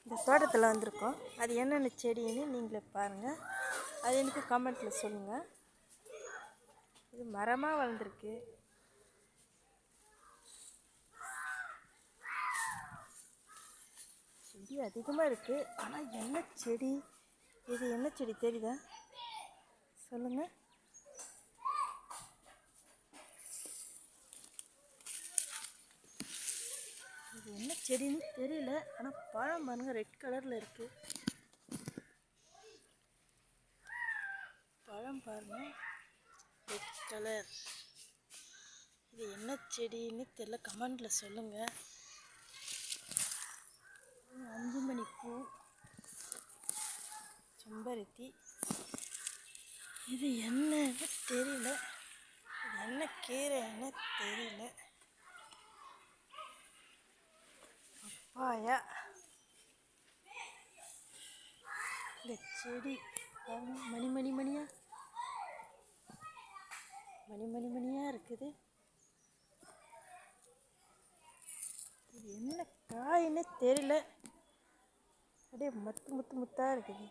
இந்த தோட்டத்தில் வந்திருக்கோம். அது என்னென்ன செடின்னு நீங்களே பாருங்கள். அது எனக்கு கமெண்ட்டில் சொல்லுங்கள். இது மரமாக வளர்ந்துருக்கு. செடி அதிகமாக இருக்குது. ஆனால் என்ன செடி இது? என்ன செடி தெரியுதா? சொல்லுங்கள். இது என்ன செடின்னு தெரியல. ஆனால் பழம் பாருங்க, ரெட் கலரில் இருக்குது. பழம் பாருங்க, ரெட் கலர். இது என்ன செடின்னு தெரியல, கமெண்டில் சொல்லுங்கள். 5 மணி பூ, செம்பருத்தி. இது என்னன்னு தெரியல. இது என்ன கீரைன்னு தெரியல. பப்பாயா. இந்த செடி மணி மணி மணியா மணியாக இருக்குது. இது என்ன காயின்னு தெரியல. அப்படியே முத்தாக இருக்குது.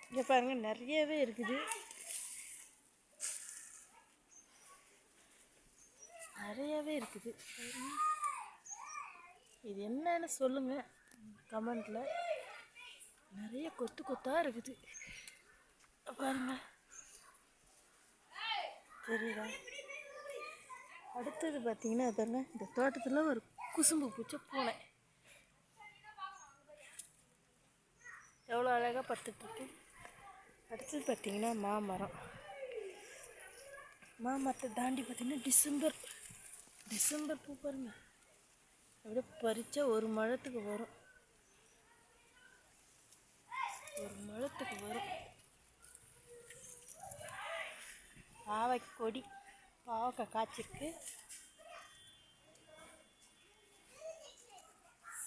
இங்கே பாருங்க, நிறையவே இருக்குது. இது என்னன்னு சொல்லுங்க கமெண்ட்ல. நிறைய கொத்தாக இருக்குது பாருங்க, தெரியுதா? அடுத்தது பார்த்தீங்கன்னா பாருங்க, இந்த தோட்டத்தில் ஒரு குசும்பு பூச்சை பூனை எவ்வளோ அழகாக பத்துட்ருக்கு. அடுத்தது பார்த்தீங்கன்னா மாமரத்தை தாண்டி பார்த்தீங்கன்னா டிசம்பர் பூ பாருங்க. அப்படியே பறிச்சா ஒரு முழத்துக்கு வரும். பாவைக்கொடி, பாவக்காய் காய்ச்சிருக்கு.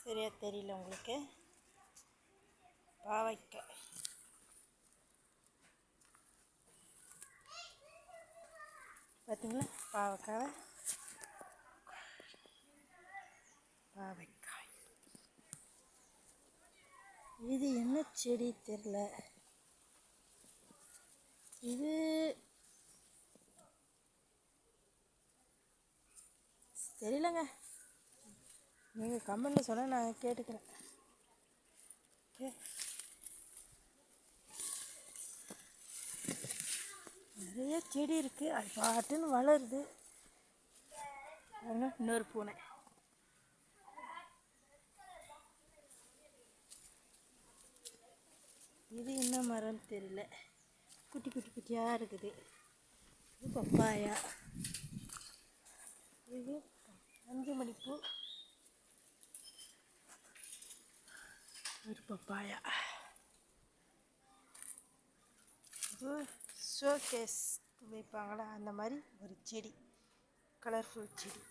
சரியா தெரியல உங்களுக்கு. பாவைக்காய் பார்த்தீங்களா? பாவைக்காய். இது என்ன செடி தெரியல. இது தெரியலங்க. நீங்கள் கமெண்டில் சொன்னால் நான் கேட்டுக்கிறேன். ஓகே, நிறைய செடி இருக்குது. அது பாட்டுன்னு வளருது. இன்னொரு பூனை. இது என்ன மரம்னு தெரியல. குட்டியாக இருக்குது. இது பப்பாயா. இது 5 மணி பூ, ஒரு பப்பாயா. இது ஷோகேஸ் வைப்பாங்களா அந்த மாதிரி ஒரு செடி, கலர்ஃபுல் செடி.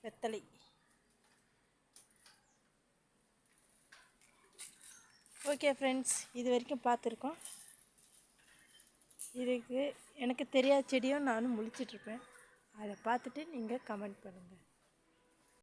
வெத்தலை. ஓகே ஃப்ரெண்ட்ஸ், இது வரைக்கும் பார்த்துருக்கோம். இதுக்கு எனக்கு தெரியாத செடியும் நானும் முழிச்சிட்ருப்பேன். அதை பார்த்துட்டு நீங்கள் கமெண்ட் பண்ணுங்கள்.